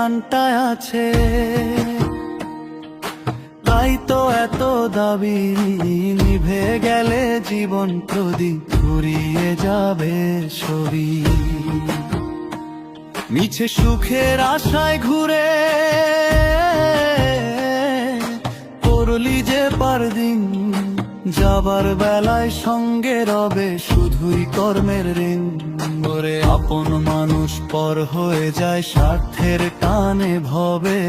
প্রাণটায় আছে। তাই তো এত দাবি, নিভে গেলে জীবন প্রদীপ ফুরিয়ে যাবে শরীর। মিছে সুখের আশায় ঘুরে করলি যে পারদিন, যাবার বেলায় সঙ্গে রবে শুধুই কর্মের ঋণ। ওরে আপন মানুষ পর হয়ে যায় স্বার্থের টানে ভবে।